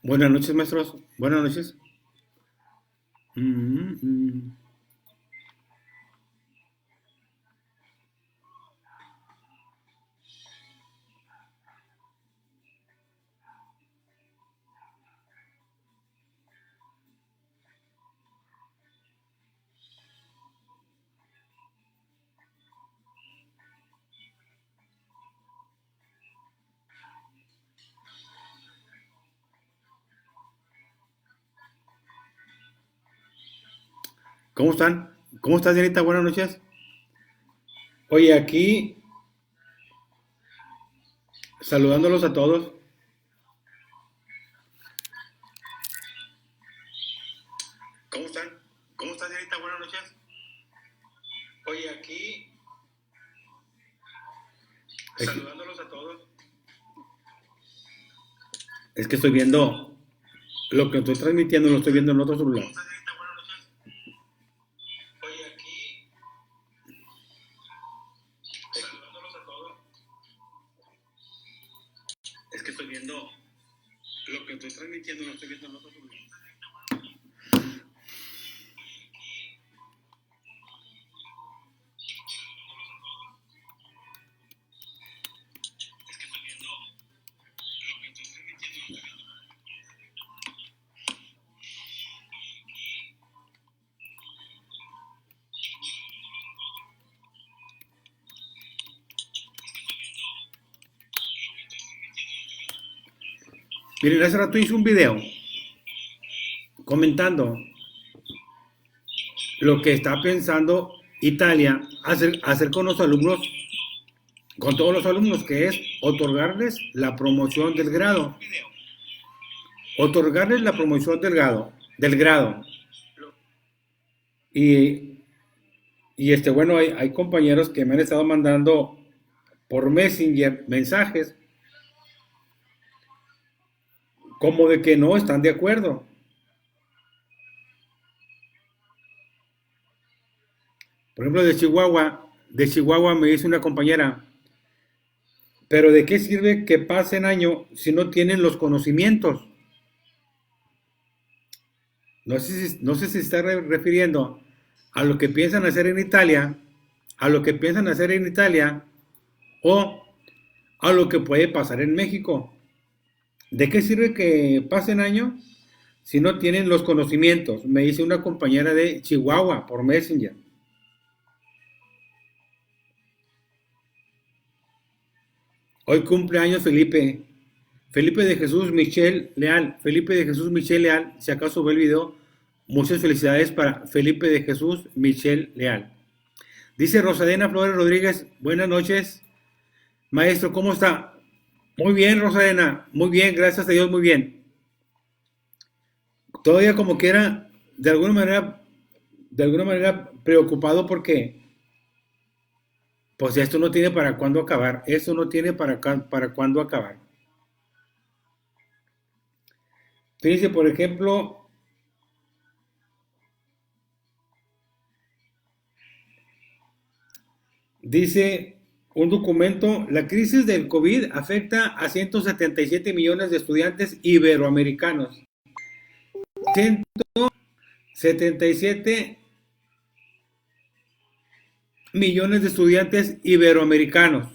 Buenas noches, maestros. Buenas noches. Mm, mm. ¿Cómo están? ¿Cómo estás, Dianita? Buenas noches. Oye, aquí saludándolos a todos. ¿Cómo están? ¿Cómo estás, Dianita? Buenas noches. Oye, aquí saludándolos a todos. Es que estoy viendo lo que estoy transmitiendo, lo estoy viendo en otro celular. Oye, aquí saludándolos a todos. Es que estoy viendo lo que estoy transmitiendo, lo estoy viendo en otro celular. Miren, hace rato hice un video comentando lo que está pensando Italia hacer con los alumnos, con todos los alumnos, que es otorgarles la promoción del grado. Otorgarles la promoción del grado. Y, bueno, hay compañeros que me han estado mandando por Messenger mensajes como de que no están de acuerdo. Por ejemplo, de Chihuahua me dice una compañera, pero ¿de qué sirve que pasen año si no tienen los conocimientos? No sé si se está refiriendo a lo que piensan hacer en Italia, a lo que piensan hacer en Italia o a lo que puede pasar en México. ¿De qué sirve que pasen año si no tienen los conocimientos? Me dice una compañera de Chihuahua por Messenger. Hoy cumple años Felipe. Felipe de Jesús Michel Leal. Felipe de Jesús Michel Leal. Si acaso ve el video, muchas felicidades para Felipe de Jesús Michel Leal. Dice Rosadena Flores Rodríguez, buenas noches. Maestro, ¿cómo está? Muy bien, Rosadena. Muy bien, gracias a Dios, muy bien. Todavía como quiera, de alguna manera preocupado porque pues esto no tiene para cuándo acabar. Esto no tiene para cuándo acabar. Fíjense, por ejemplo, dice un documento, la crisis del COVID afecta a 177 millones de estudiantes iberoamericanos. 177 millones de estudiantes iberoamericanos.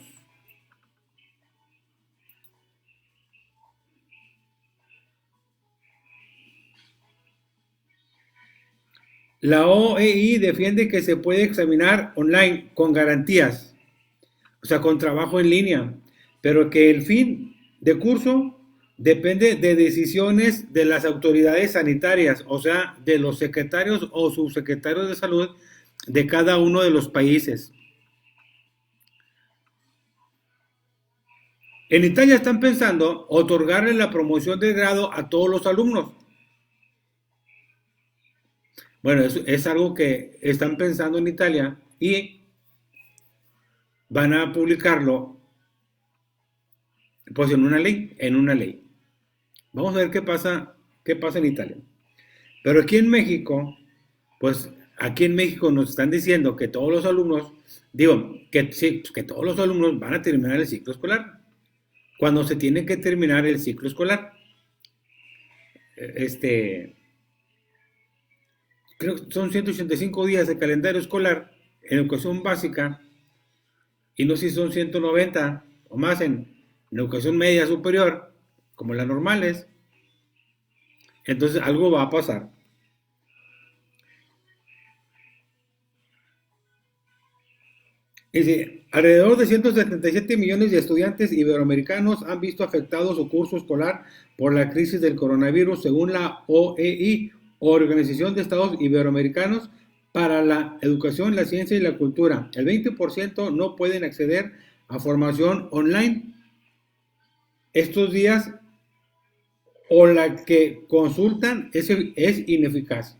La OEI defiende que se puede examinar online con garantías, o sea, con trabajo en línea, pero que el fin de curso depende de decisiones de las autoridades sanitarias, o sea, de los secretarios o subsecretarios de salud de cada uno de los países. En Italia están pensando otorgarle la promoción de grado a todos los alumnos. Bueno, es algo que están pensando en Italia y van a publicarlo pues en una ley. Vamos a ver qué pasa en Italia. Pero aquí en México, pues aquí en México nos están diciendo que todos los alumnos, digo, que sí, que todos los alumnos van a terminar el ciclo escolar. Cuando se tiene que terminar el ciclo escolar, este, creo que son 185 días de calendario escolar en educación básica y no sé si son 190 o más en educación media superior, como las normales. Entonces algo va a pasar. Dice, alrededor de 177 millones de estudiantes iberoamericanos han visto afectado su curso escolar por la crisis del coronavirus, según la OEI, Organización de Estados Iberoamericanos para la Educación, la Ciencia y la Cultura. El 20% no pueden acceder a formación online estos días o la que consultan es ineficaz.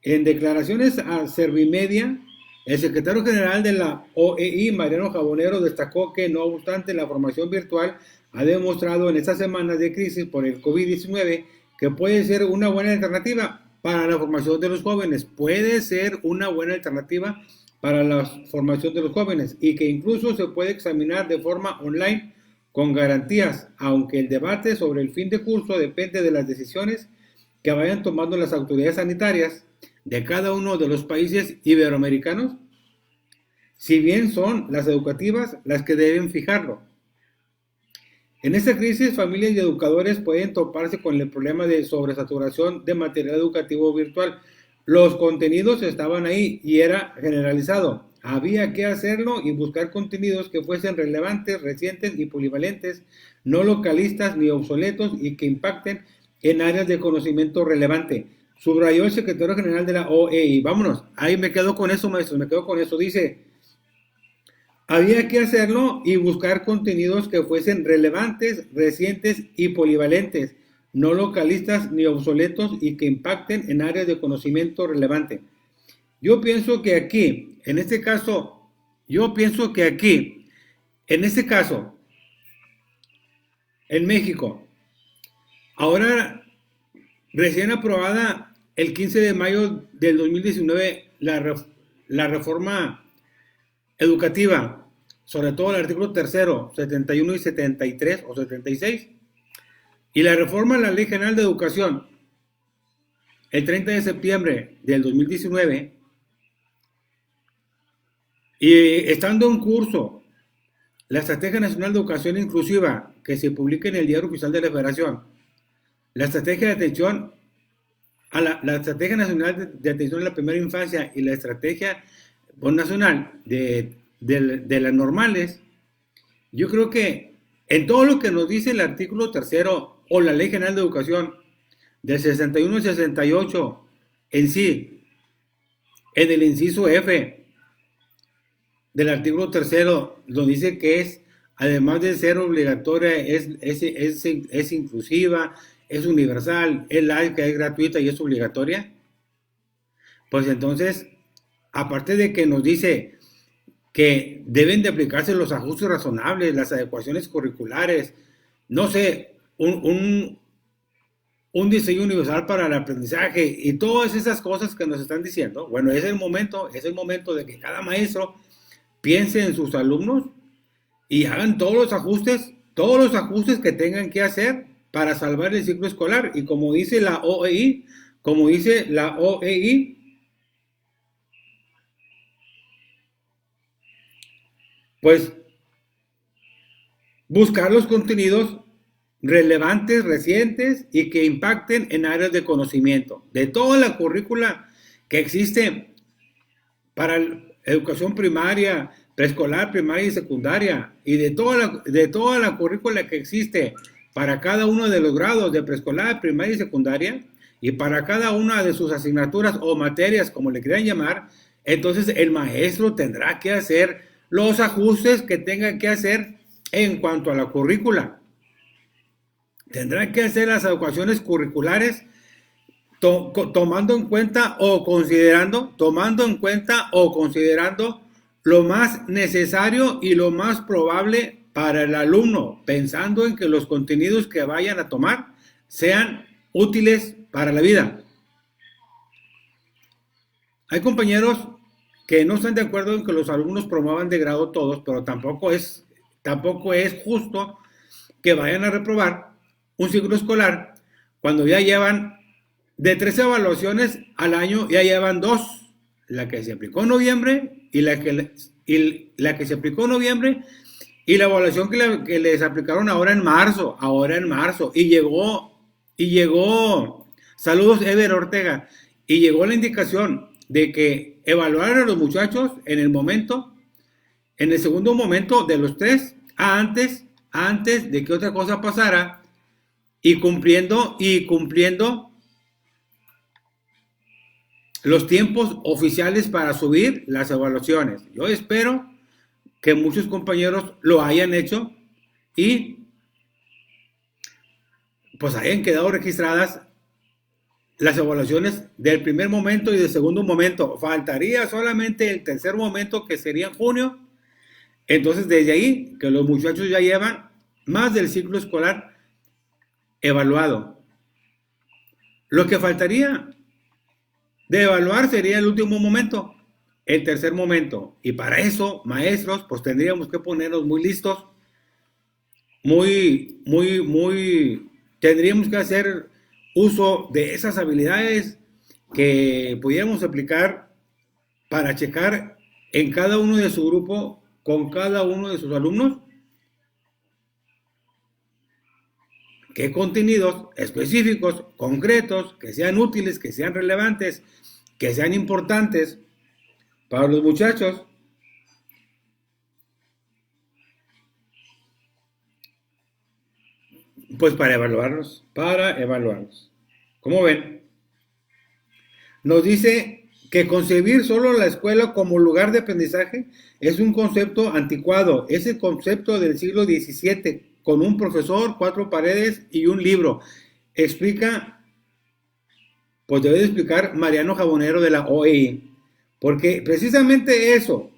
En declaraciones a Servimedia, el secretario general de la OEI, Mariano Jabonero, destacó que no obstante la formación virtual ha demostrado en estas semanas de crisis por el COVID-19 que puede ser una buena alternativa para la formación de los jóvenes. Puede ser una buena alternativa para la formación de los jóvenes y que incluso se puede examinar de forma online con garantías, aunque el debate sobre el fin de curso depende de las decisiones que vayan tomando las autoridades sanitarias de cada uno de los países iberoamericanos, si bien son las educativas las que deben fijarlo. En esta crisis, familias y educadores pueden toparse con el problema de sobresaturación de material educativo virtual. Los contenidos estaban ahí y era generalizado. Había que hacerlo y buscar contenidos que fuesen relevantes, recientes y polivalentes, no localistas ni obsoletos y que impacten en áreas de conocimiento relevante. Subrayó el secretario general de la OEI. Vámonos, ahí me quedo con eso, maestro, me quedo con eso. Dice, había que hacerlo y buscar contenidos que fuesen relevantes, recientes y polivalentes, no localistas ni obsoletos y que impacten en áreas de conocimiento relevante. Yo pienso que aquí, en este caso, en México, ahora recién aprobada el 15 de mayo del 2019 la reforma educativa, sobre todo el artículo tercero, 71 y 73 o 76, y la reforma a la Ley General de Educación el 30 de septiembre del 2019, y estando en curso la Estrategia Nacional de Educación Inclusiva, que se publica en el Diario Oficial de la Federación, la Estrategia de Atención la Estrategia Nacional de Atención a la Primera Infancia y la Estrategia Nacional de las normales, yo creo que en todo lo que nos dice el artículo tercero o la Ley General de Educación del 61 al 68 en sí, en el inciso F del artículo tercero, donde dice que es, además de ser obligatoria, es inclusiva, es universal, es laica, es gratuita y es obligatoria, pues entonces, aparte de que nos dice que deben de aplicarse los ajustes razonables, las adecuaciones curriculares, no sé, un diseño universal para el aprendizaje y todas esas cosas que nos están diciendo, bueno, es el momento de que cada maestro piense en sus alumnos y hagan todos los ajustes que tengan que hacer para salvar el ciclo escolar. Y como dice la OEI, pues buscar los contenidos relevantes, recientes y que impacten en áreas de conocimiento. De toda la currícula que existe para educación primaria, preescolar, primaria y secundaria, y de toda la currícula que existe para cada uno de los grados de preescolar, primaria y secundaria, y para cada una de sus asignaturas o materias, como le quieran llamar, entonces el maestro tendrá que hacer los ajustes que tenga que hacer en cuanto a la currícula. Tendrá que hacer las adecuaciones curriculares tomando en cuenta o considerando lo más necesario y lo más probable para el alumno, pensando en que los contenidos que vayan a tomar sean útiles para la vida. Hay compañeros que no están de acuerdo en que los alumnos promuevan de grado todos, pero tampoco es justo que vayan a reprobar un ciclo escolar cuando ya llevan de 13 evaluaciones al año, ya llevan 2, la que se aplicó en noviembre y la que se aplicó en noviembre y la evaluación que les aplicaron ahora en marzo, y llegó, saludos Ever Ortega, y llegó la indicación de que evaluaran a los muchachos en el segundo momento de los 3, antes de que otra cosa pasara, y cumpliendo los tiempos oficiales para subir las evaluaciones. Yo espero que muchos compañeros lo hayan hecho y pues hayan quedado registradas las evaluaciones del primer momento y del segundo momento. Faltaría solamente el tercer momento, que sería en junio. Entonces, desde ahí, que los muchachos ya llevan más del ciclo escolar evaluado. Lo que faltaría de evaluar sería el último momento, el tercer momento. Y para eso, maestros, pues tendríamos que ponernos muy listos, tendríamos que hacer uso de esas habilidades que pudiéramos aplicar para checar en cada uno de su grupo, con cada uno de sus alumnos, qué contenidos específicos, concretos, que sean útiles, que sean relevantes, que sean importantes para los muchachos. Pues para evaluarlos. ¿Cómo ven? Nos dice que concebir solo la escuela como lugar de aprendizaje es un concepto anticuado. Es el concepto del siglo XVII, con un profesor, 4 paredes y un libro. Pues debe de explicar Mariano Jabonero de la OEI. Porque precisamente eso,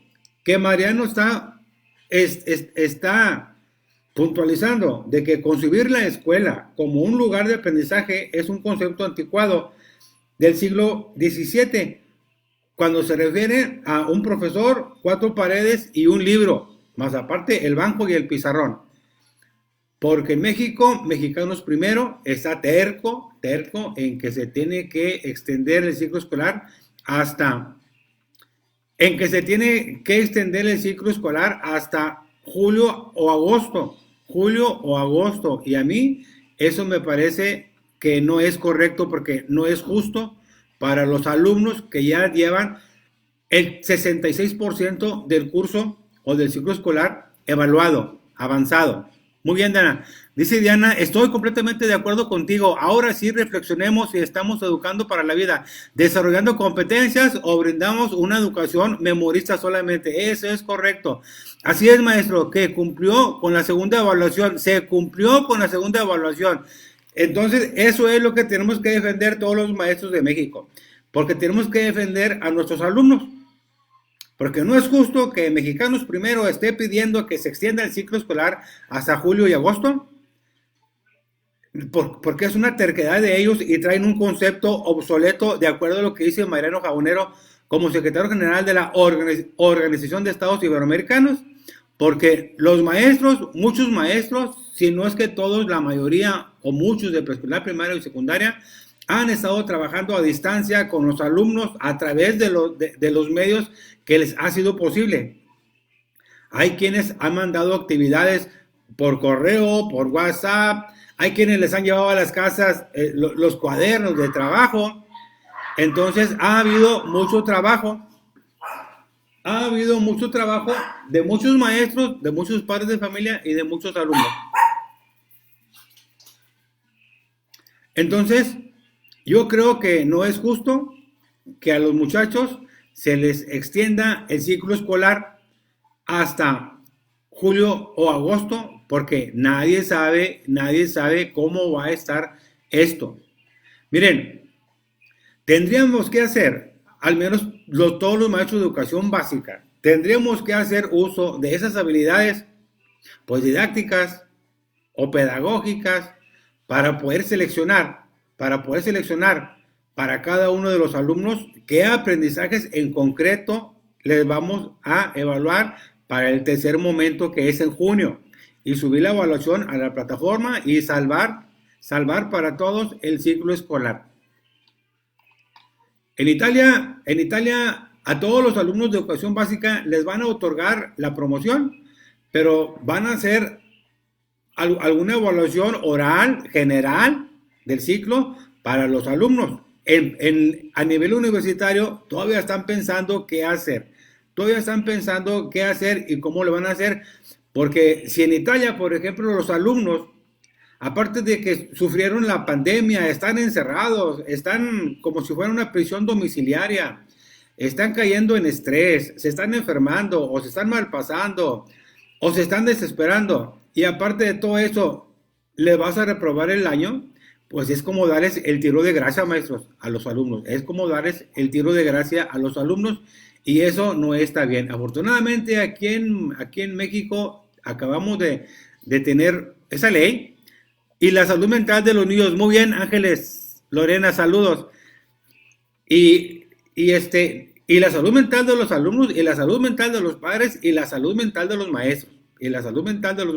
que Mariano está puntualizando, de que concebir la escuela como un lugar de aprendizaje es un concepto anticuado del siglo XVII, cuando se refiere a un profesor, 4 paredes y un libro, más aparte el banco y el pizarrón. Porque en México, Mexicanos Primero está terco en que se tiene que extender el ciclo escolar hasta julio o agosto. Y a mí eso me parece que no es correcto, porque no es justo para los alumnos que ya llevan el 66% del curso o del ciclo escolar evaluado, avanzado. Muy bien, Diana. Dice Diana, estoy completamente de acuerdo contigo. Ahora sí reflexionemos si estamos educando para la vida, desarrollando competencias o brindamos una educación memorista solamente. Eso es correcto. Así es, maestro, que cumplió con la segunda evaluación. Se cumplió con la segunda evaluación. Entonces, eso es lo que tenemos que defender todos los maestros de México, porque tenemos que defender a nuestros alumnos. Porque no es justo que Mexicanos Primero esté pidiendo que se extienda el ciclo escolar hasta julio y agosto, porque es una terquedad de ellos y traen un concepto obsoleto, de acuerdo a lo que dice Mariano Jabonero como secretario general de la Organización de Estados Iberoamericanos, porque los maestros, muchos maestros, si no es que todos, la mayoría o muchos de preescolar, primaria y secundaria, han estado trabajando a distancia con los alumnos a través de los medios que les ha sido posible. Hay quienes han mandado actividades por correo, por WhatsApp, hay quienes les han llevado a las casas los cuadernos de trabajo. Entonces ha habido mucho trabajo. Ha habido mucho trabajo de muchos maestros, de muchos padres de familia y de muchos alumnos. Entonces, yo creo que no es justo que a los muchachos se les extienda el ciclo escolar hasta julio o agosto, porque nadie sabe cómo va a estar esto. Miren, tendríamos que hacer, al menos todos los maestros de educación básica, tendríamos que hacer uso de esas habilidades, pues didácticas o pedagógicas, para poder seleccionar para cada uno de los alumnos qué aprendizajes en concreto les vamos a evaluar para el tercer momento, que es en junio, y subir la evaluación a la plataforma y salvar para todos el ciclo escolar. En Italia, a todos los alumnos de educación básica les van a otorgar la promoción, pero van a hacer alguna evaluación oral general del ciclo para los alumnos. A nivel universitario todavía están pensando qué hacer. Y cómo lo van a hacer. Porque si en Italia, por ejemplo, los alumnos, aparte de que sufrieron la pandemia, están encerrados, están como si fuera una prisión domiciliaria, están cayendo en estrés, se están enfermando o se están malpasando o se están desesperando, y aparte de todo eso, ¿le vas a reprobar el año? Pues es como darles el tiro de gracia, maestros, a los alumnos. Es como darles el tiro de gracia a los alumnos, y eso no está bien. Afortunadamente, aquí en México acabamos de tener esa ley, y la salud mental de los niños. Muy bien, Ángeles, Lorena, saludos. Y la salud mental de los alumnos, y la salud mental de los padres, y la salud mental de los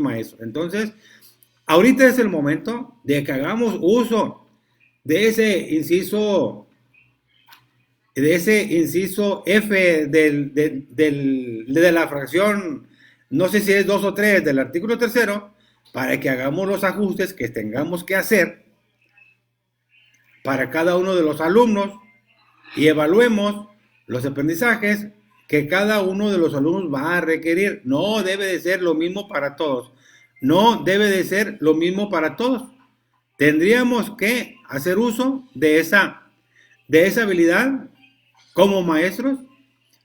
maestros. Entonces, ahorita es el momento de que hagamos uso de ese inciso F de la fracción, no sé si es 2 o 3 del artículo tercero, para que hagamos los ajustes que tengamos que hacer para cada uno de los alumnos y evaluemos los aprendizajes que cada uno de los alumnos va a requerir. No debe de ser lo mismo para todos. Tendríamos que hacer uso de esa habilidad como maestros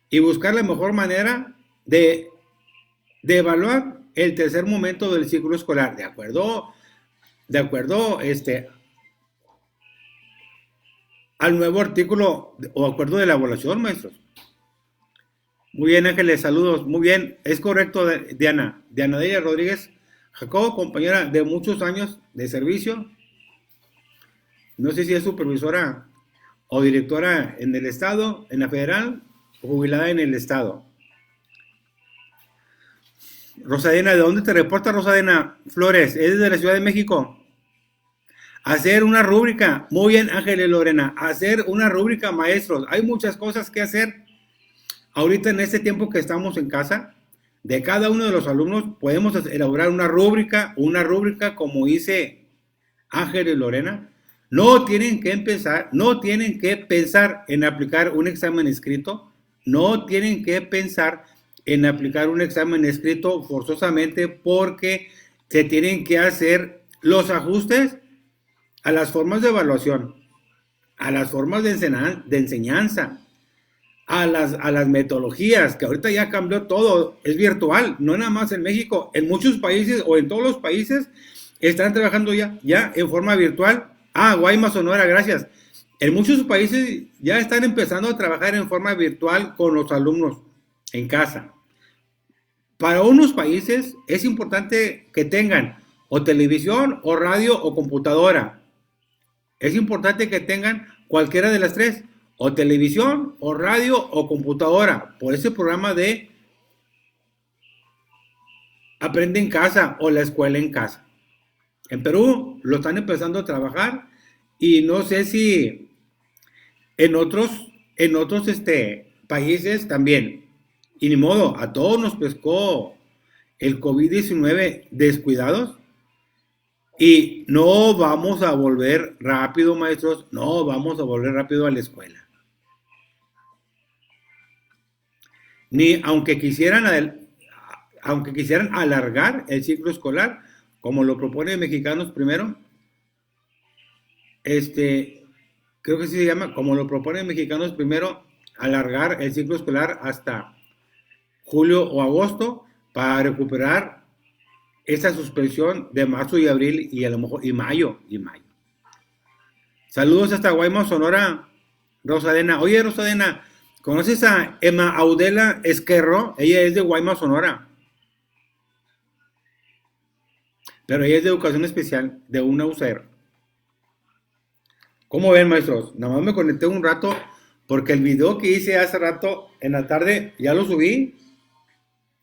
y buscar la mejor manera de evaluar el tercer momento del ciclo escolar, de acuerdo al nuevo artículo o acuerdo de la evaluación, maestros. Muy bien, Ángeles, saludos. Muy bien, es correcto, Diana Delia Rodríguez Jacobo, compañera de muchos años de servicio. No sé si es supervisora o directora en el estado, en la federal, o jubilada en el estado. Rosadena, ¿de dónde te reporta Rosadena Flores? ¿Es de la Ciudad de México? Hacer una rúbrica. Muy bien, Ángeles, Lorena. Hacer una rúbrica, maestros. Hay muchas cosas que hacer. Ahorita en este tiempo que estamos en casa, de cada uno de los alumnos podemos elaborar una rúbrica como dice Ángeles, Lorena. No tienen que pensar en aplicar un examen escrito. No tienen que pensar en aplicar un examen escrito forzosamente, porque se tienen que hacer los ajustes a las formas de evaluación, a las formas de enseñanza, a las metodologías, que ahorita ya cambió todo, es virtual, no nada más en México, en muchos países o en todos los países están trabajando ya en forma virtual. Guaymas, Sonora, gracias. En muchos países ya están empezando a trabajar en forma virtual con los alumnos en casa. Para unos países es importante que tengan o televisión o radio o computadora. Es importante que tengan cualquiera de las tres, o televisión o radio o computadora, por ese programa de Aprende en Casa o la escuela en casa. En Perú lo están empezando a trabajar, y no sé si en otros países también. Y ni modo, a todos nos pescó el COVID-19 descuidados, y no vamos a volver rápido, maestros, no vamos a volver rápido a la escuela. ni aunque quisieran alargar el ciclo escolar, como lo propone Mexicanos Primero, creo que sí se llama, como lo propone Mexicanos Primero, alargar el ciclo escolar hasta julio o agosto para recuperar esa suspensión de marzo y abril y a lo mejor y mayo. Saludos hasta Guaymas, Sonora, Rosadena. Oye, Rosadena, ¿conoces a Emma Audela Esquerro? Ella es de Guaymas, Sonora, pero ella es de educación especial de una UCR. ¿Cómo ven, maestros? Nada más me conecté un rato porque el video que hice hace rato en la tarde ya lo subí.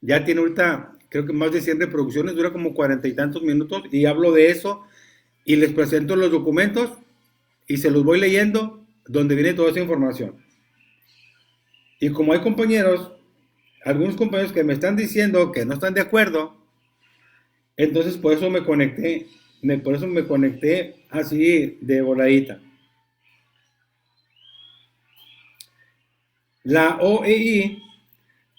Ya tiene ahorita, creo que más de 100 reproducciones, dura como 40 y tantos minutos y hablo de eso y les presento los documentos y se los voy leyendo donde viene toda esa información. Y como hay compañeros, algunos compañeros que me están diciendo que no están de acuerdo, entonces por eso me conecté así de voladita. La OEI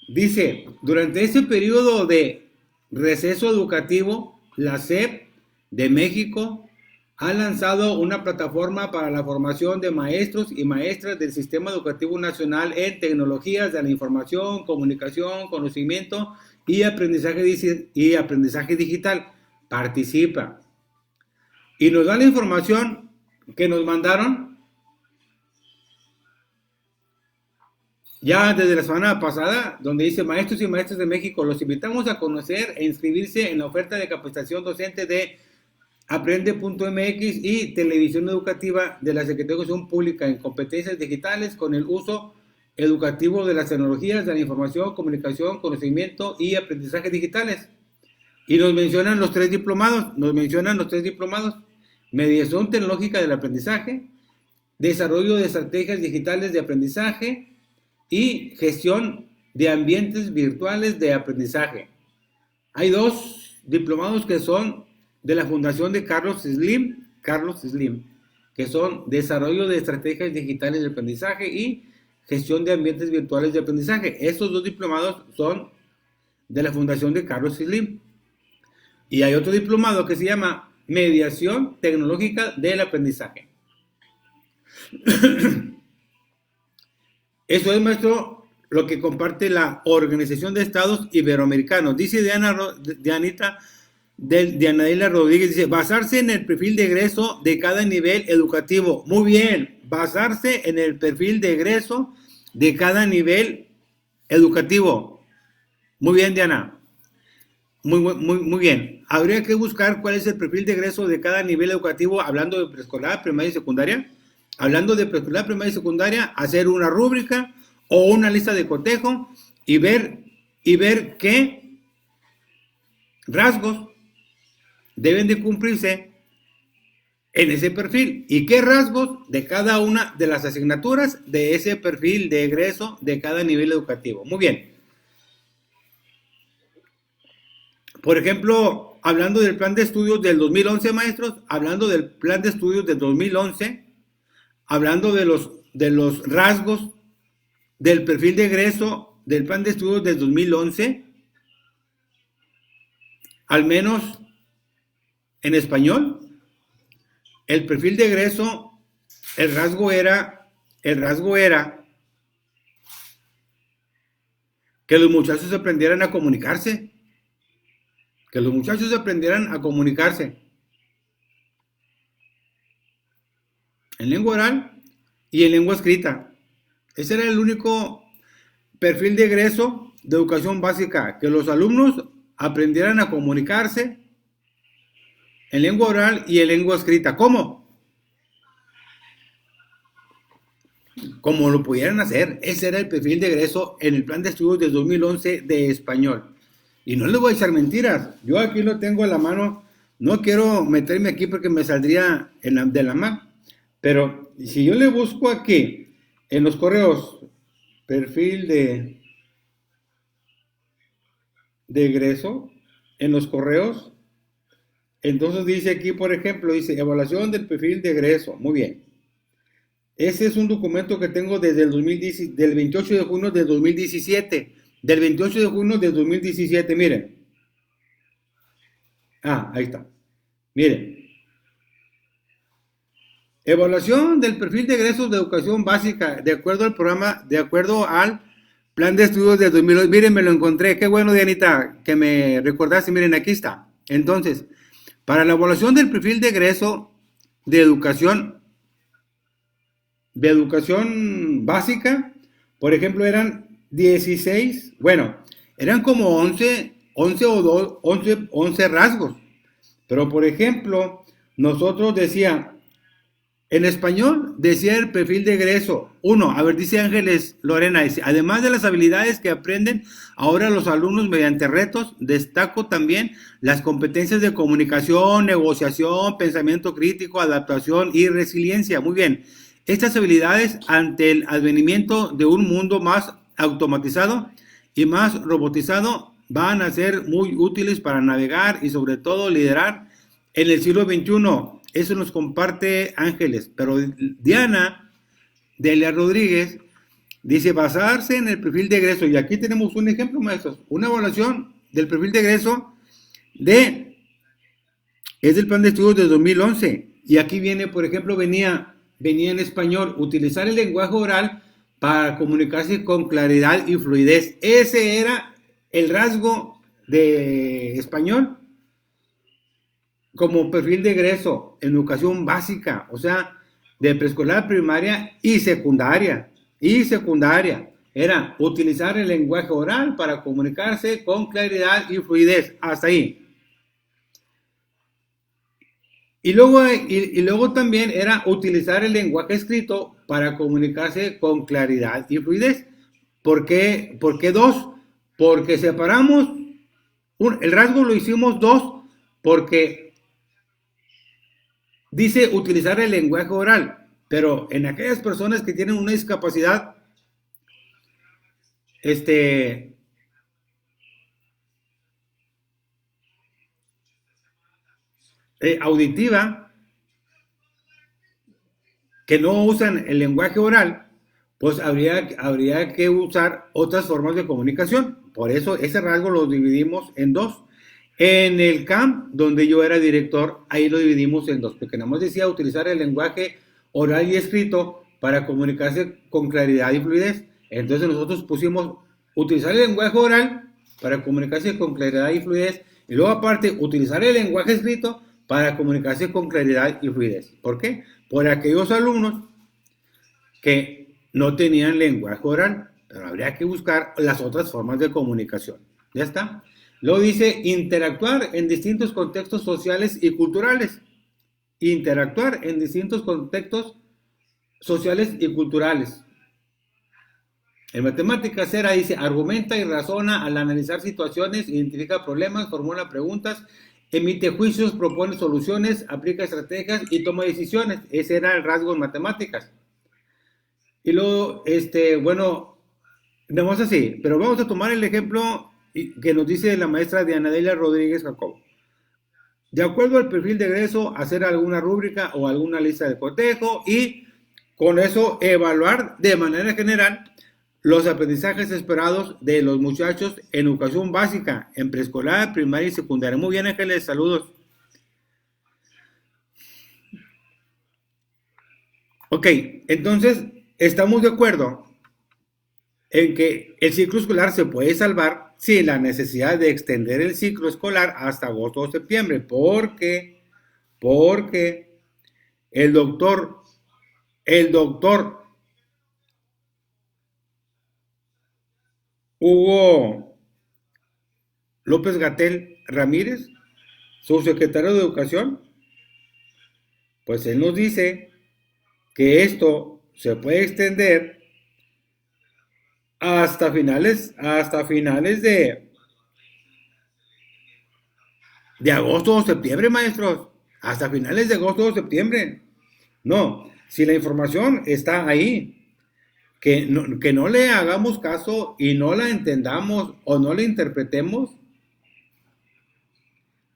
dice, durante este periodo de receso educativo, la SEP de México ha lanzado una plataforma para la formación de maestros y maestras del Sistema Educativo Nacional en tecnologías de la información, comunicación, conocimiento y aprendizaje digital. Participa. Y nos da la información que nos mandaron ya desde la semana pasada, donde dice: maestros y maestras de México, los invitamos a conocer e inscribirse en la oferta de capacitación docente de Aprende.mx y Televisión Educativa de la Secretaría de Educación Pública en competencias digitales con el uso educativo de las tecnologías de la información, comunicación, conocimiento y aprendizaje digitales. Y nos mencionan los tres diplomados, mediación tecnológica del aprendizaje, desarrollo de estrategias digitales de aprendizaje y gestión de ambientes virtuales de aprendizaje. Hay dos diplomados que son de la Fundación de Carlos Slim, que son desarrollo de estrategias digitales de aprendizaje y gestión de ambientes virtuales de aprendizaje. Estos dos diplomados son de la Fundación de Carlos Slim. Y hay otro diplomado que se llama mediación tecnológica del aprendizaje. Eso es, maestro, lo que comparte la Organización de Estados Iberoamericanos. Dice Dianadela Rodríguez, dice, basarse en el perfil de egreso de cada nivel educativo. Muy bien, basarse en el perfil de egreso de cada nivel educativo. Muy bien, Diana. Muy bien. Habría que buscar cuál es el perfil de egreso de cada nivel educativo, hablando de preescolar, primaria y secundaria. Hablando de preescolar, primaria y secundaria, hacer una rúbrica o una lista de cotejo y ver qué rasgos deben de cumplirse en ese perfil y qué rasgos de cada una de las asignaturas de ese perfil de egreso de cada nivel educativo. Muy bien. Por ejemplo, hablando del plan de estudios del 2011, maestros, hablando del plan de estudios del 2011, hablando de los rasgos del perfil de egreso del plan de estudios del 2011, al menos en español, el perfil de egreso, el rasgo era que los muchachos aprendieran a comunicarse. Que los muchachos aprendieran a comunicarse en lengua oral y en lengua escrita. Ese era el único perfil de egreso de educación básica, que los alumnos aprendieran a comunicarse en lengua oral y en lengua escrita. ¿Cómo? Como lo pudieran hacer. Ese era el perfil de egreso en el plan de estudios del 2011 de español. Y no les voy a echar mentiras. Yo aquí lo tengo a la mano. No quiero meterme aquí porque me saldría de la mano. Pero si yo le busco aquí en los correos perfil de egreso, en los correos, entonces dice aquí, por ejemplo, dice evaluación del perfil de egreso. Muy bien. Ese es un documento que tengo desde el 2010, del 28 de junio del 2017. del 28 de junio de 2017, miren. Ahí está. Miren. Evaluación del perfil de egresos de educación básica, de acuerdo al programa, de acuerdo al plan de estudios de 2008. Miren, me lo encontré. Qué bueno, Dianita, que me recordaste. Miren, aquí está. Entonces, para la evaluación del perfil de egreso de educación básica, por ejemplo, eran 16, bueno, eran como 11 rasgos. Pero, por ejemplo, nosotros decía, en español, decía el perfil de egreso. Uno, a ver, dice Ángeles Lorena, dice, además de las habilidades que aprenden ahora los alumnos mediante retos, destaco también las competencias de comunicación, negociación, pensamiento crítico, adaptación y resiliencia. Muy bien. Estas habilidades ante el advenimiento de un mundo más automatizado y más robotizado van a ser muy útiles para navegar y sobre todo liderar en el siglo XXI. Eso nos comparte Ángeles, pero Diana Delia Rodríguez dice basarse en el perfil de egreso. Y aquí tenemos un ejemplo, maestros, una evaluación del perfil de egreso es del plan de estudios de 2011. Y aquí viene, por ejemplo, venía en español, utilizar el lenguaje oral para comunicarse con claridad y fluidez. Ese era el rasgo de español como perfil de egreso en educación básica, o sea, de preescolar, primaria y secundaria. Era utilizar el lenguaje oral para comunicarse con claridad y fluidez. Hasta ahí. Y luego también era utilizar el lenguaje escrito para comunicarse con claridad y fluidez. ¿Por qué dos? Porque separamos, el rasgo lo hicimos dos, porque dice utilizar el lenguaje oral, pero en aquellas personas que tienen una discapacidad auditiva, que no usan el lenguaje oral, pues habría que usar otras formas de comunicación. Por eso ese rasgo lo dividimos en dos. En el CAMP, donde yo era director, ahí lo dividimos en dos, porque nada más decía utilizar el lenguaje oral y escrito para comunicarse con claridad y fluidez. Entonces nosotros pusimos utilizar el lenguaje oral para comunicarse con claridad y fluidez, y luego aparte utilizar el lenguaje escrito para comunicarse con claridad y fluidez. ¿Por qué? Por aquellos alumnos que no tenían lenguaje oral, pero habría que buscar las otras formas de comunicación. ¿Ya está? Luego dice interactuar en distintos contextos sociales y culturales. Interactuar en distintos contextos sociales y culturales. En matemáticas era, dice, argumenta y razona al analizar situaciones, identifica problemas, formula preguntas, emite juicios, propone soluciones, aplica estrategias y toma decisiones. Ese era el rasgo en matemáticas. Y luego, bueno, vamos así, pero vamos a tomar el ejemplo que nos dice la maestra Diana Delia Rodríguez Jacobo. De acuerdo al perfil de egreso, hacer alguna rúbrica o alguna lista de cotejo y con eso evaluar de manera general los aprendizajes esperados de los muchachos en educación básica, en preescolar, primaria y secundaria. Muy bien, Ángeles, saludos. Ok, entonces estamos de acuerdo en que el ciclo escolar se puede salvar sin la necesidad de extender el ciclo escolar hasta agosto o septiembre, porque el doctor Hugo López-Gatell Ramírez, subsecretario de Educación, pues él nos dice que esto se puede extender hasta finales de agosto o septiembre, maestros. Hasta finales de agosto o septiembre. No, si la información está ahí, que no le hagamos caso y no la entendamos o no la interpretemos.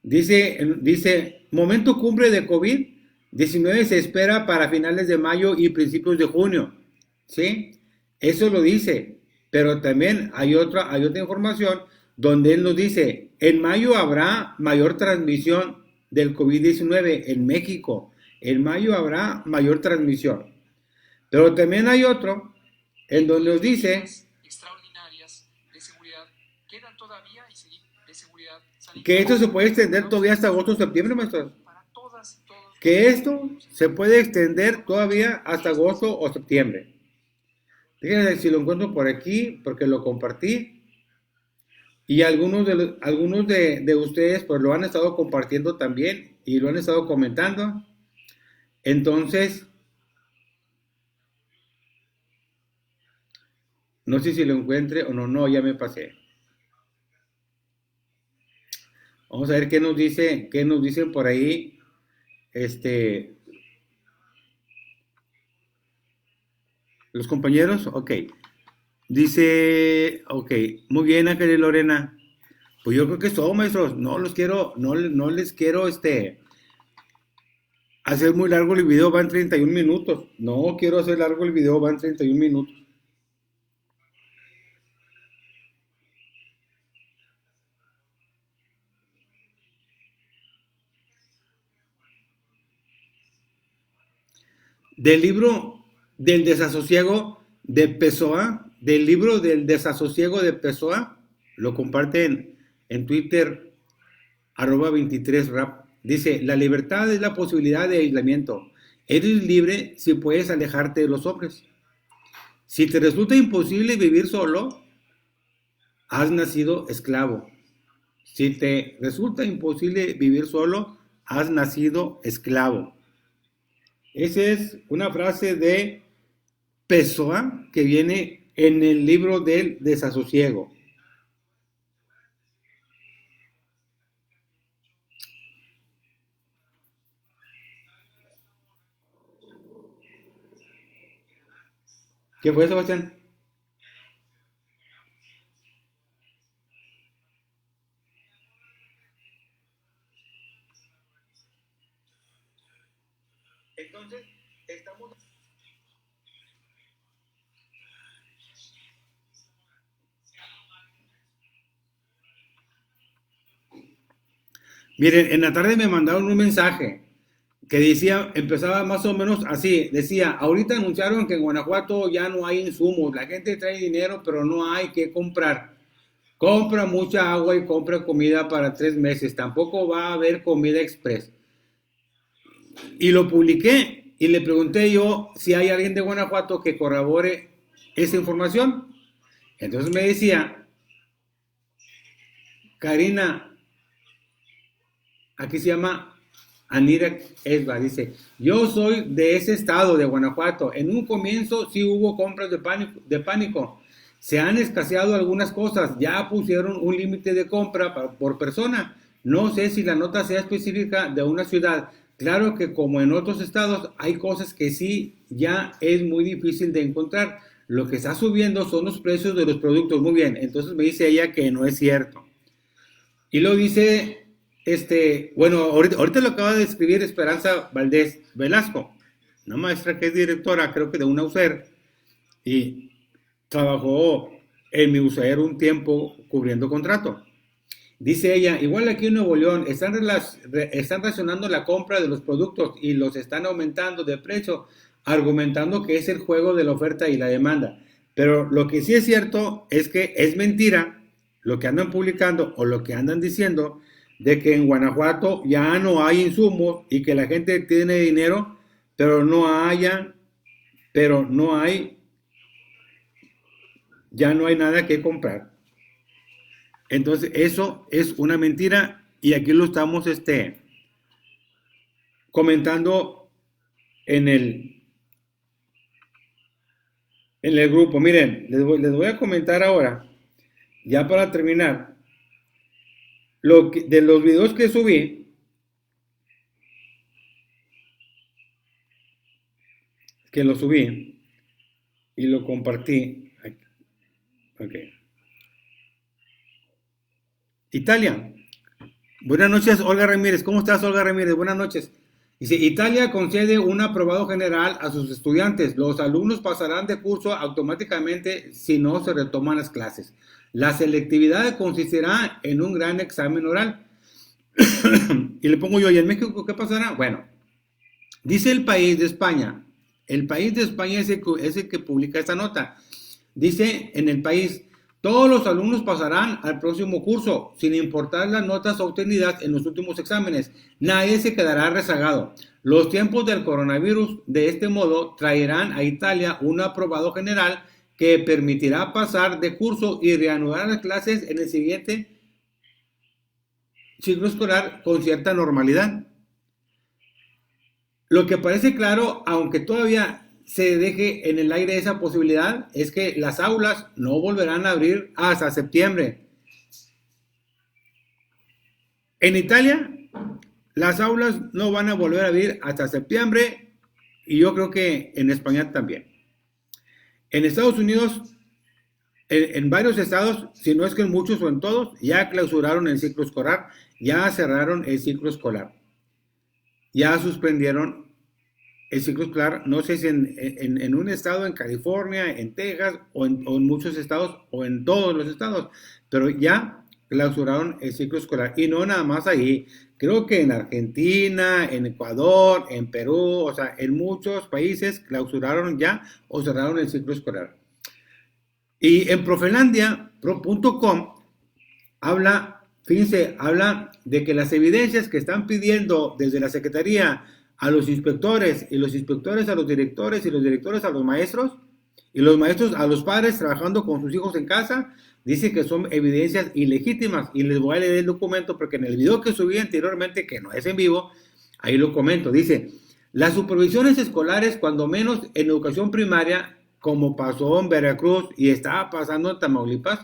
Dice, momento cumbre de COVID-19 se espera para finales de mayo y principios de junio. ¿Sí? Eso lo dice. Pero también hay otra información donde él nos dice, en mayo habrá mayor transmisión del COVID-19 en México. En mayo habrá mayor transmisión. Pero también hay otro en donde nos dice extraordinarias de seguridad quedan todavía de seguridad que esto sanitaria se puede extender todavía hasta agosto o septiembre, maestros. para todas y todos Que esto se puede extender todavía hasta agosto o septiembre. Fíjense si lo encuentro por aquí, porque lo compartí. Y algunos de ustedes pues lo han estado compartiendo también y lo han estado comentando. Entonces, no sé si lo encuentre o no, ya me pasé. Vamos a ver qué nos dicen por ahí. Este, los compañeros, ok. Dice, ok, muy bien, Ángel y Lorena. Pues yo creo que es todo, maestros. No les quiero hacer muy largo el video, van 31 minutos. No quiero hacer largo el video, van 31 minutos. Del libro del desasosiego de Pessoa, del libro del desasosiego de Pessoa, lo comparten en Twitter, @23rap. Dice, la libertad es la posibilidad de aislamiento. Eres libre si puedes alejarte de los hombres. Si te resulta imposible vivir solo, has nacido esclavo. Si te resulta imposible vivir solo, has nacido esclavo. Esa es una frase de Pessoa que viene en el libro del desasosiego. ¿Qué fue, Sebastián? Entonces, estamos... Miren, en la tarde me mandaron un mensaje que decía, empezaba más o menos así, decía, ahorita anunciaron que en Guanajuato ya no hay insumos, la gente trae dinero, pero no hay que comprar. Compra mucha agua y compra comida para 3 meses, tampoco va a haber comida express. Y lo publiqué y le pregunté yo si hay alguien de Guanajuato que corrobore esa información. Entonces me decía, Karina, aquí se llama Anira Esba, dice, yo soy de ese estado, de Guanajuato. En un comienzo sí hubo compras de pánico. Se han escaseado algunas cosas. Ya pusieron un límite de compra por persona. No sé si la nota sea específica de una ciudad. Claro que como en otros estados hay cosas que sí ya es muy difícil de encontrar. Lo que está subiendo son los precios de los productos. Muy bien, entonces me dice ella que no es cierto. Y lo dice, bueno, ahorita lo acaba de escribir Esperanza Valdés Velasco, una maestra que es directora, creo que de una USER, y trabajó en mi USER un tiempo cubriendo contrato. Dice ella, igual aquí en Nuevo León, están racionando la compra de los productos y los están aumentando de precio, argumentando que es el juego de la oferta y la demanda. Pero lo que sí es cierto es que es mentira lo que andan publicando o lo que andan diciendo de que en Guanajuato ya no hay insumos y que la gente tiene dinero, pero no hay, ya no hay nada que comprar. Entonces, eso es una mentira y aquí lo estamos comentando en el grupo. Miren, les voy a comentar ahora, ya para terminar, de los videos que subí, que lo subí y lo compartí. Ok. Italia. Buenas noches, Olga Ramírez. ¿Cómo estás, Olga Ramírez? Buenas noches. Dice, Italia concede un aprobado general a sus estudiantes. Los alumnos pasarán de curso automáticamente si no se retoman las clases. La selectividad consistirá en un gran examen oral. Y le pongo yo, ¿y en México qué pasará? Bueno, dice el país de España. El país de España es el que publica esta nota. Dice en el país, todos los alumnos pasarán al próximo curso, sin importar las notas obtenidas en los últimos exámenes. Nadie se quedará rezagado. Los tiempos del coronavirus, de este modo, traerán a Italia un aprobado general que permitirá pasar de curso y reanudar las clases en el siguiente ciclo escolar con cierta normalidad. Lo que parece claro, aunque todavía se deje en el aire esa posibilidad, es que las aulas no volverán a abrir hasta septiembre. En Italia, las aulas no van a volver a abrir hasta septiembre y yo creo que en España también. En Estados Unidos, en varios estados, si no es que en muchos o en todos, ya clausuraron el ciclo escolar, ya cerraron el ciclo escolar, ya suspendieron el ciclo escolar, no sé si en un estado, en California, en Texas, o en muchos estados, o en todos los estados, pero ya clausuraron el ciclo escolar. Y no nada más ahí, creo que en Argentina, en Ecuador, en Perú, o sea, en muchos países clausuraron ya o cerraron el ciclo escolar. Y en profelandia.com habla, fíjense, habla de que las evidencias que están pidiendo desde la Secretaría a los inspectores, y los inspectores a los directores, y los directores a los maestros, y los maestros a los padres trabajando con sus hijos en casa, dice que son evidencias ilegítimas. Y les voy a leer el documento porque en el video que subí anteriormente, que no es en vivo, ahí lo comento. Dice, las supervisiones escolares, cuando menos en educación primaria, como pasó en Veracruz y estaba pasando en Tamaulipas,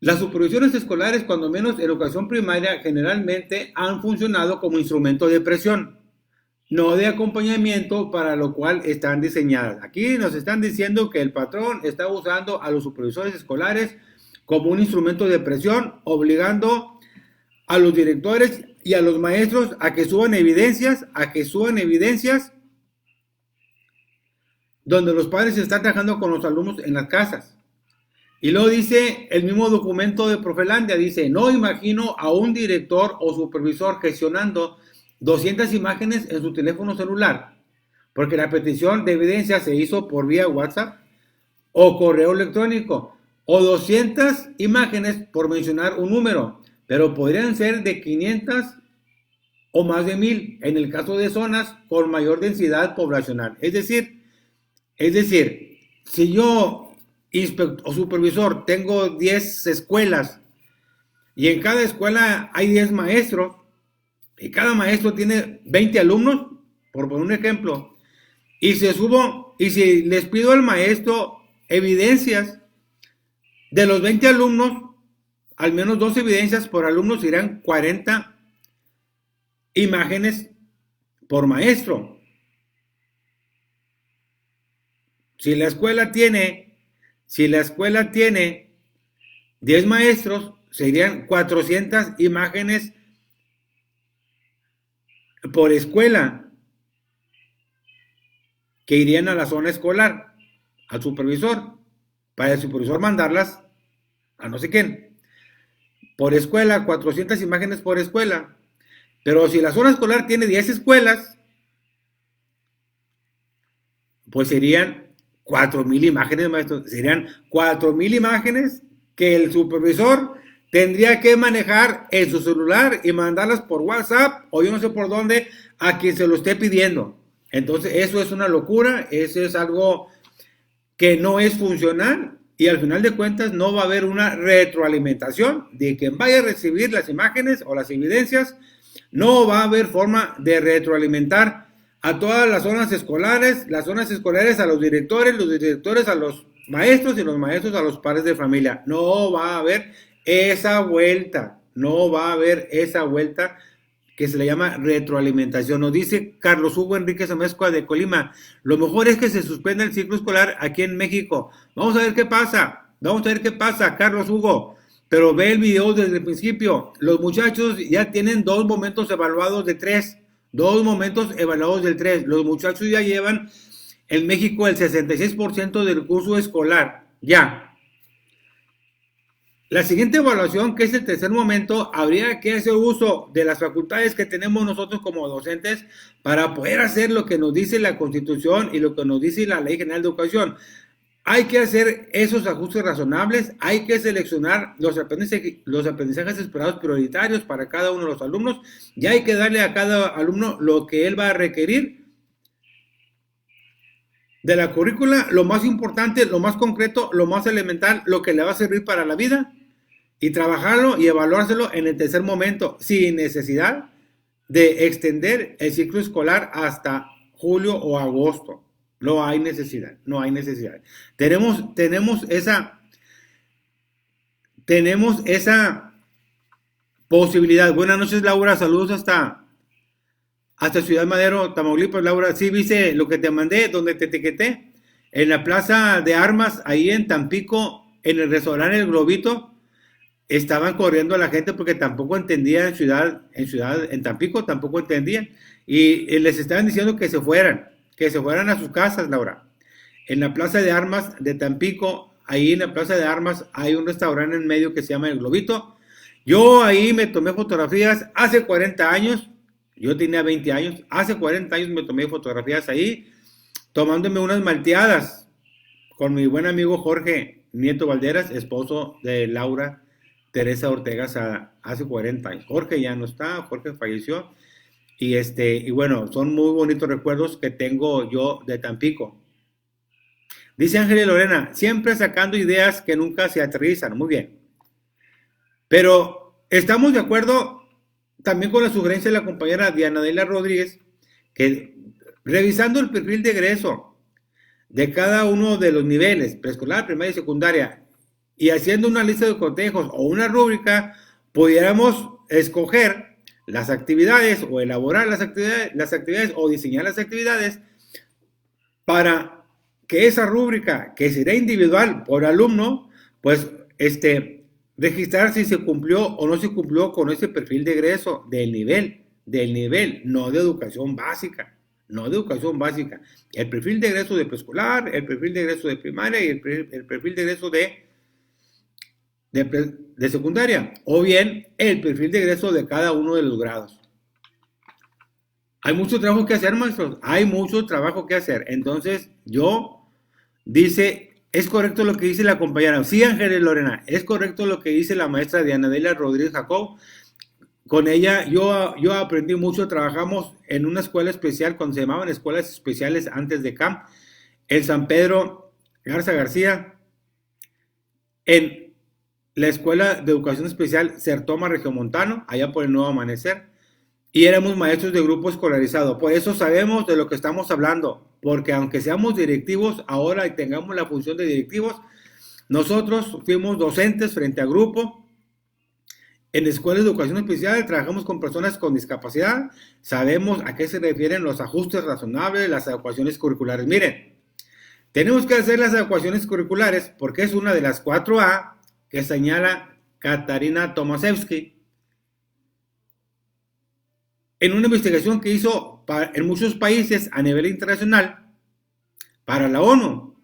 las supervisiones escolares, cuando menos en educación primaria, generalmente han funcionado como instrumento de presión, no de acompañamiento, para lo cual están diseñadas. Aquí nos están diciendo que el patrón está usando a los supervisores escolares como un instrumento de presión, obligando a los directores y a los maestros a que suban evidencias, donde los padres están trabajando con los alumnos en las casas. Y luego dice el mismo documento de Profelandia, dice, no imagino a un director o supervisor gestionando 200 imágenes en su teléfono celular, porque la petición de evidencia se hizo por vía WhatsApp o correo electrónico, o 200 imágenes por mencionar un número, pero podrían ser de 500 o más de 1000 en el caso de zonas con mayor densidad poblacional. Es decir, si yo inspector o supervisor tengo 10 escuelas y en cada escuela hay 10 maestros y cada maestro tiene 20 alumnos, por poner un ejemplo, y si les pido al maestro evidencias de los 20 alumnos, al menos 2 evidencias por alumno, serán 40 imágenes por maestro. Si la escuela tiene 10 maestros, serían 400 imágenes por escuela que irían a la zona escolar, al supervisor, para el supervisor mandarlas a no sé quién. Por escuela, 400 imágenes por escuela. Pero si la zona escolar tiene 10 escuelas, pues serían 4,000 imágenes, maestros. Serían 4,000 imágenes que el supervisor tendría que manejar en su celular y mandarlas por WhatsApp o yo no sé por dónde a quien se lo esté pidiendo. Entonces eso es una locura, eso es algo que no es funcional y al final de cuentas no va a haber una retroalimentación de quien vaya a recibir las imágenes o las evidencias. No va a haber forma de retroalimentar a todas las zonas escolares a los directores a los maestros y los maestros a los padres de familia. No va a haber esa vuelta que se le llama retroalimentación. Nos dice Carlos Hugo Enríquez Amezcua de Colima, lo mejor es que se suspenda el ciclo escolar aquí en México. Vamos a ver qué pasa, Carlos Hugo. Pero ve el video desde el principio. Los muchachos ya tienen 2 momentos evaluados de 3. 2 momentos evaluados del 3. Los muchachos ya llevan en México el 66% del curso escolar. Ya. La siguiente evaluación, que es el tercer momento, habría que hacer uso de las facultades que tenemos nosotros como docentes para poder hacer lo que nos dice la Constitución y lo que nos dice la Ley General de Educación. Hay que hacer esos ajustes razonables, hay que seleccionar los aprendizajes esperados prioritarios para cada uno de los alumnos y hay que darle a cada alumno lo que él va a requerir de la currícula, lo más importante, lo más concreto, lo más elemental, lo que le va a servir para la vida y trabajarlo y evaluárselo en el tercer momento, sin necesidad de extender el ciclo escolar hasta julio o agosto. No hay necesidad, no hay necesidad. Tenemos esa posibilidad. Buenas noches, Laura, saludos hasta Ciudad Madero, Tamaulipas. Laura, sí, viste lo que te mandé, donde te etiqueté, en la Plaza de Armas, ahí en Tampico, en el restaurante El Globito. Estaban corriendo a la gente porque tampoco entendían en Tampico, tampoco entendían. Y les estaban diciendo que se fueran a sus casas, Laura. En la Plaza de Armas de Tampico, ahí en la Plaza de Armas hay un restaurante en medio que se llama El Globito. Yo ahí me tomé fotografías hace 40 años, yo tenía 20 años, hace 40 años me tomé fotografías ahí, tomándome unas malteadas con mi buen amigo Jorge Nieto Valderas, esposo de Laura Teresa Ortega Sada, hace 40 años. Jorge ya no está, Jorge falleció. Y bueno, son muy bonitos recuerdos que tengo yo de Tampico. Dice Ángel Lorena, siempre sacando ideas que nunca se aterrizan. Muy bien. Pero estamos de acuerdo también con la sugerencia de la compañera Diana Delia Rodríguez, que revisando el perfil de egreso de cada uno de los niveles, preescolar, primaria y secundaria, y haciendo una lista de cotejos o una rúbrica, pudiéramos escoger las actividades o elaborar las actividades o diseñar las actividades para que esa rúbrica, que será individual por alumno, pues registrar si se cumplió o no se cumplió con ese perfil de egreso del nivel, no de educación básica. El perfil de egreso de preescolar, el perfil de egreso de primaria y el perfil de egreso de secundaria, o bien el perfil de egreso de cada uno de los grados. Hay mucho trabajo que hacer, maestros, hay mucho trabajo que hacer. Entonces, es correcto lo que dice la compañera. Sí, Ángeles Lorena, es correcto lo que dice la maestra Diana Delia Rodríguez Jacob. Con ella yo aprendí mucho, trabajamos en una escuela especial, cuando se llamaban escuelas especiales antes de CAM, en San Pedro Garza García, en la Escuela de Educación Especial Sertoma Regiomontano, allá por el Nuevo Amanecer, y éramos maestros de grupo escolarizado. Por eso sabemos de lo que estamos hablando, porque aunque seamos directivos ahora y tengamos la función de directivos, nosotros fuimos docentes frente a grupo. En escuelas de educación especial trabajamos con personas con discapacidad, sabemos a qué se refieren los ajustes razonables, las adecuaciones curriculares. Miren, tenemos que hacer las adecuaciones curriculares porque es una de las 4A que señala Katarina Tomaszewski en una investigación que hizo en muchos países a nivel internacional para la ONU.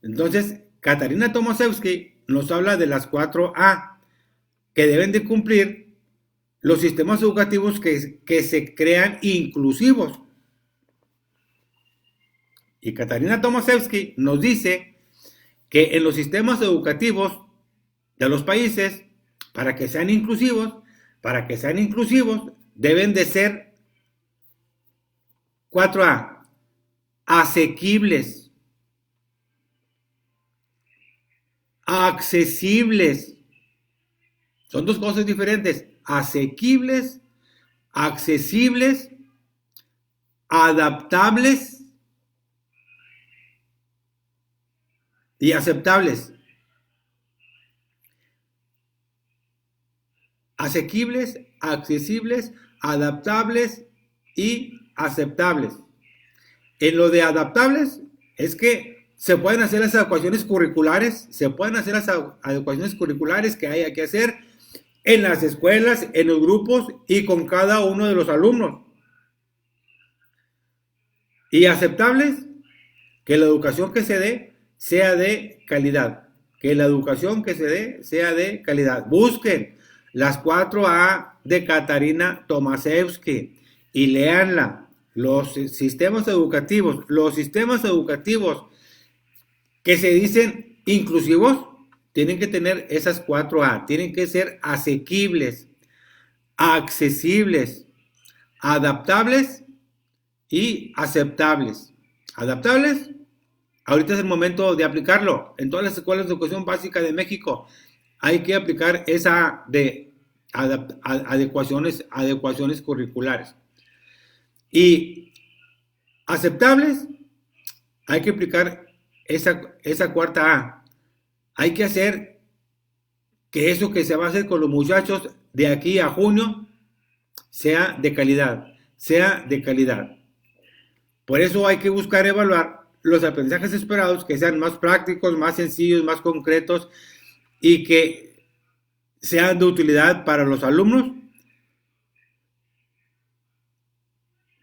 Entonces, Katarina Tomaszewski nos habla de las 4A que deben de cumplir los sistemas educativos que se crean inclusivos. Y Katarina Tomaszewski nos dice que en los sistemas educativos de los países, para que sean inclusivos, deben de ser 4A, asequibles, accesibles. Son dos cosas diferentes. Asequibles, accesibles, adaptables y aceptables. Asequibles, accesibles, adaptables y aceptables. En lo de adaptables es que se pueden hacer las adecuaciones curriculares, que hay que hacer en las escuelas, en los grupos y con cada uno de los alumnos. Y aceptables, que la educación que se dé sea de calidad. Que la educación que se dé sea de calidad. Busquen las 4A de Katarina Tomaszewski y léanla. Los sistemas educativos que se dicen inclusivos, tienen que tener esas 4A. Tienen que ser asequibles, accesibles, adaptables y aceptables. Adaptables, ahorita es el momento de aplicarlo. En todas las escuelas de educación básica de México hay que aplicar esa de adecuaciones curriculares. Y aceptables, hay que aplicar esa cuarta A. Hay que hacer que eso que se va a hacer con los muchachos de aquí a junio sea de calidad, Por eso hay que buscar evaluar los aprendizajes esperados que sean más prácticos, más sencillos, más concretos y que sean de utilidad para los alumnos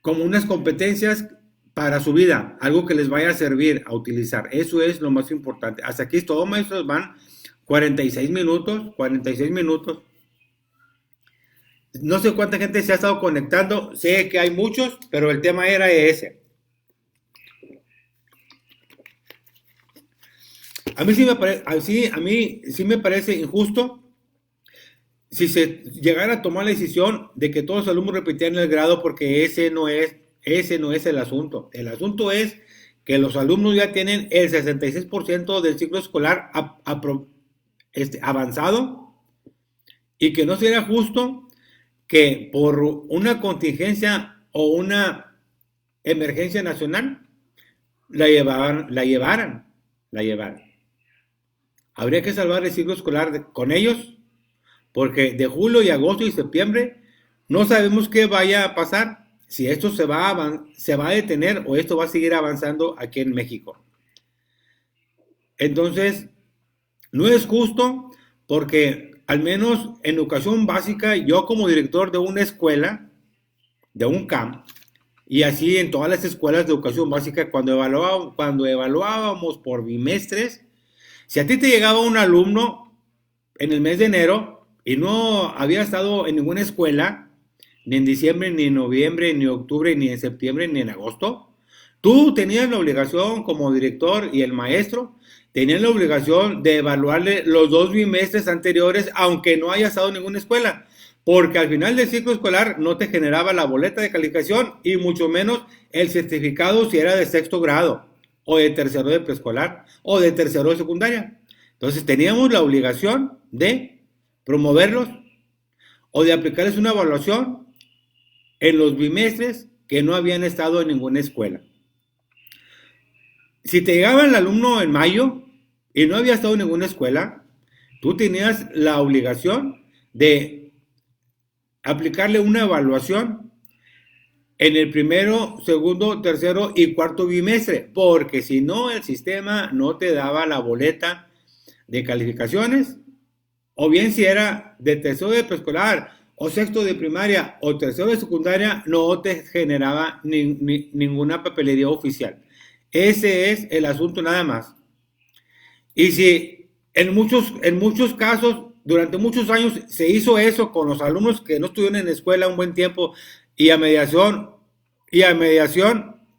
como unas competencias para su vida, algo que les vaya a servir a utilizar. Eso es lo más importante. Hasta aquí es todo, maestros. Van 46 minutos. No sé cuánta gente se ha estado conectando. Sé que hay muchos, pero el tema era ese. A mí sí me parece injusto si se llegara a tomar la decisión de que todos los alumnos repitieran el grado, porque ese no es el asunto. El asunto es que los alumnos ya tienen el 66% del ciclo escolar avanzado y que no sería justo que por una contingencia o una emergencia nacional la llevaran. Habría que salvar el ciclo escolar con ellos, porque de julio y agosto y septiembre no sabemos qué vaya a pasar, si esto se va a detener o esto va a seguir avanzando aquí en México. Entonces, no es justo, porque al menos en educación básica, yo como director de una escuela, de un CAM, y así en todas las escuelas de educación básica, cuando evaluábamos por bimestres, si a ti te llegaba un alumno en el mes de enero y no había estado en ninguna escuela, ni en diciembre, ni en noviembre, ni en octubre, ni en septiembre, ni en agosto, tú tenías la obligación como director y el maestro, tenían la obligación de evaluarle los 2 bimestres anteriores, aunque no haya estado en ninguna escuela, porque al final del ciclo escolar no te generaba la boleta de calificación y mucho menos el certificado si era de 6º grado, o de 3º de preescolar, o de 3º de secundaria. Entonces teníamos la obligación de promoverlos o de aplicarles una evaluación en los bimestres que no habían estado en ninguna escuela. Si te llegaba el alumno en mayo y no había estado en ninguna escuela, tú tenías la obligación de aplicarle una evaluación en el primero, segundo, tercero y cuarto bimestre, porque si no, el sistema no te daba la boleta de calificaciones, o bien si era de 3º de preescolar, o 6º de primaria, o 3º de secundaria, no te generaba ninguna papelería oficial. Ese es el asunto nada más. Y si en muchos casos, durante muchos años, se hizo eso con los alumnos que no estuvieron en la escuela un buen tiempo, y a mediación,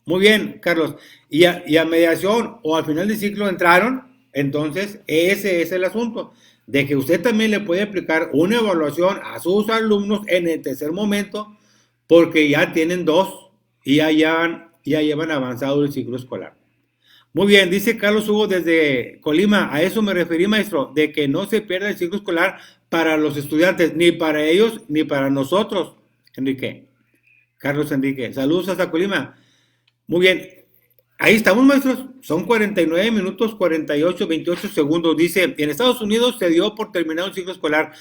muy bien, Carlos, y a mediación o al final del ciclo entraron, entonces ese es el asunto, de que usted también le puede aplicar una evaluación a sus alumnos en el tercer momento, porque ya tienen 2 y ya llevan avanzado el ciclo escolar. Muy bien, dice Carlos Hugo desde Colima, a eso me referí, maestro, de que no se pierda el ciclo escolar para los estudiantes, ni para ellos, ni para nosotros, Carlos Enrique, saludos hasta Colima. Muy bien, ahí estamos, maestros, son 49 minutos, 28 segundos. Dice, en Estados Unidos se dio por terminado el ciclo escolar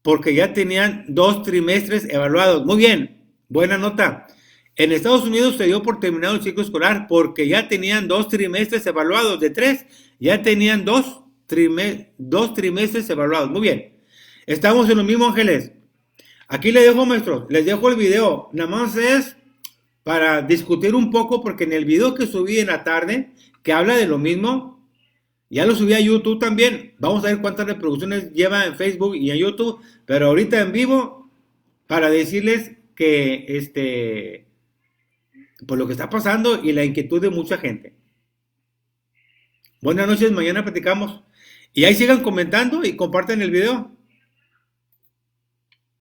porque ya tenían 2 trimestres evaluados. Muy bien, buena nota. En Estados Unidos se dio por terminado el ciclo escolar porque ya tenían 2 trimestres evaluados. De 3, ya tenían 2 trimestres evaluados. Muy bien, estamos en lo mismo, Ángeles. Aquí les dejo, maestros, les dejo el video. Nada más es para discutir un poco, porque en el video que subí en la tarde, que habla de lo mismo, ya lo subí a YouTube también. Vamos a ver cuántas reproducciones lleva en Facebook y en YouTube, pero ahorita en vivo, para decirles que, por lo que está pasando y la inquietud de mucha gente. Buenas noches, mañana platicamos. Y ahí sigan comentando y comparten el video.